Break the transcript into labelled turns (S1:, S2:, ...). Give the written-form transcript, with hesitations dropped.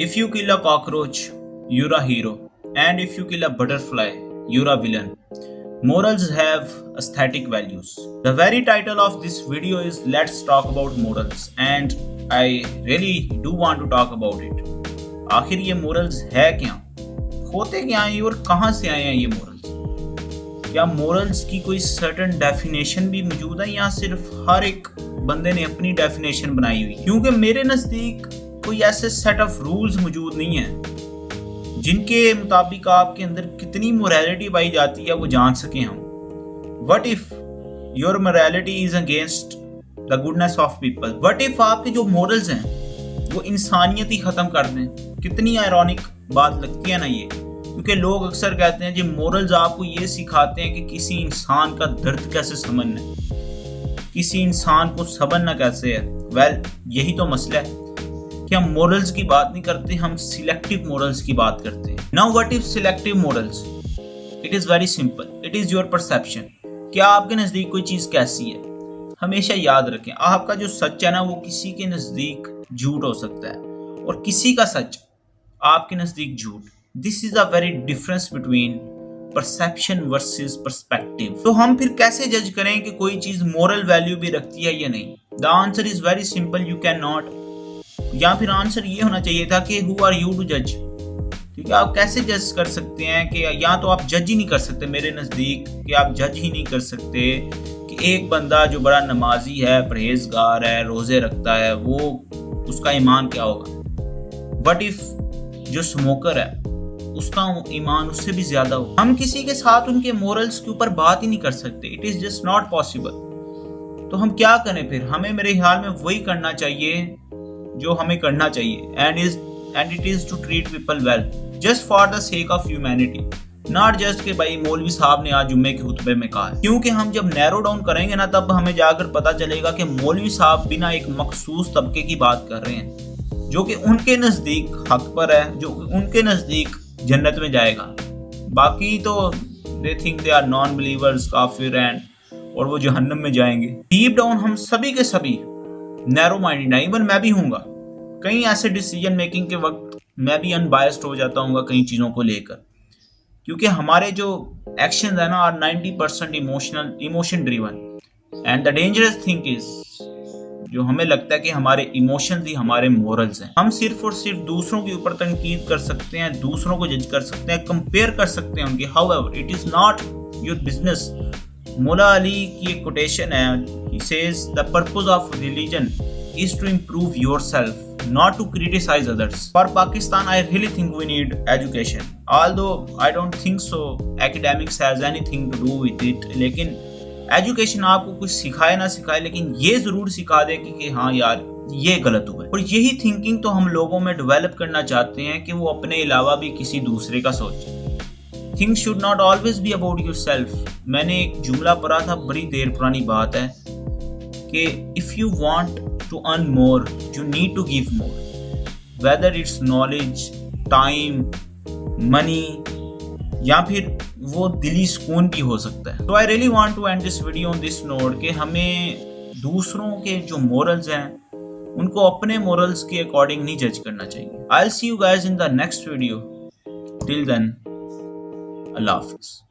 S1: If you kill a cockroach, you're a hero. And if you kill a butterfly, you're a villain. Morals have aesthetic values. The very title of this video is Let's Talk About Morals, and I really do want to talk about it. आखिर ये morals है क्या, होते क्या हैं और कहाँ से आए हैं ये morals? क्या morals की कोई certain definition भी मौजूद है या सिर्फ हर एक बंदे ने अपनी definition बनाई हुई? क्योंकि मेरे नज़दीक कोई ऐसे set of rules मौजूद नहीं है जिनके मुताबिक आपके अंदर कितनी मोरालिटी पाई जाती है वो जान सकें हम. What if your morality is against the goodness of people? What if आपके जो morals हैं वो इंसानियत ही ख़त्म कर दें? कितनी आयरॉनिक बात लगती है ना ये, क्योंकि लोग अक्सर कहते हैं जी morals आपको ये सिखाते हैं कि किसी इंसान का दर्द कैसे समझना है, किसी इंसान को समझना कैसे है. वेल, यही तो मसला है कि हम morals की बात नहीं करते, हम सिलेक्टिव morals की बात करते हैं. Now what if selective morals? It is very simple. It is your perception. क्या आपके नज़दीक कोई चीज़ कैसी है? हमेशा याद रखें, आपका जो सच है ना वो किसी के नज़दीक झूठ हो सकता है और किसी का सच आपके नज़दीक झूठ. This is a very difference between perception versus perspective. तो हम फिर कैसे जज करें कि कोई चीज़ moral value भी रखती है या नहीं? The answer is very simple. You cannot. या फिर आंसर ये होना चाहिए था कि who are you to judge? ठीक है, आप कैसे जज कर सकते हैं कि या तो आप जज ही नहीं कर सकते, मेरे नज़दीक कि आप जज ही नहीं कर सकते कि एक बंदा जो बड़ा नमाजी है, परहेजगार है, रोज़े रखता है, वो उसका ईमान क्या होगा. व्हाट इफ जो स्मोकर है उसका ईमान उससे भी ज़्यादा हो. हम किसी के साथ उनके मोरल्स के ऊपर बात ही नहीं कर सकते. It is just not possible. तो हम क्या करें फिर? हमें मेरे ख्याल में वही करना चाहिए जो हमें करना चाहिए, and it is to treat people well just for the sake of humanity, not just कि भाई मौलवी साहब ने आज जुम्मे के खुतबे में कहा. क्योंकि हम जब नैरो डाउन करेंगे ना तब हमें जाकर पता चलेगा कि मौलवी साहब बिना एक मखसूस तबके की बात कर रहे हैं जो कि उनके नज़दीक हक पर है, जो उनके नज़दीक जन्नत में जाएगा. बाकी तो they think they are non believers, काफिर हैं और वो जहन्नम में जाएंगे. डीप डाउन हम सभी के सभी नैरो माइंडेड है, इवन मैं भी हूँगा. कई ऐसे डिसीजन मेकिंग के वक्त मैं भी अनबायस्ड हो जाता हूँ कई चीज़ों को लेकर, क्योंकि हमारे जो एक्शन है ना are 90% emotion driven. And the dangerous thing is जो हमें लगता है कि हमारे इमोशंस ही हमारे मोरल्स हैं. हम सिर्फ और सिर्फ दूसरों के ऊपर तनकीद कर सकते हैं, दूसरों को जज कर सकते हैं, कंपेयर कर सकते हैं उनके. However it is not your business. मौला अली की एक कोटेशन है, he says the purpose of religion is to improve yourself, not to criticize others. For Pakistan, I really think we need education. Although I don't think so academics has anything to do with it. लेकिन education आपको कुछ सिखाए ना सिखाए, लेकिन ये ज़रूर सिखा दे कि हाँ यार ये गलत हुआ है. और यही थिंकिंग तो हम लोगों में डेवलप करना चाहते हैं कि वो अपने अलावा भी किसी दूसरे का सोचें. Things should not always be about yourself. मैंने एक जुमला पढ़ा था, बड़ी देर पुरानी बात है, कि if you want to earn more, you need to give more. Whether it's knowledge, time, money, या फिर वो दिली सुकून भी हो सकता है. So I really want to end this video on this note कि हमें दूसरों के जो morals हैं उनको अपने morals के according नहीं जज करना चाहिए. I'll see you guys in the next video. Till then, Allah Hafiz.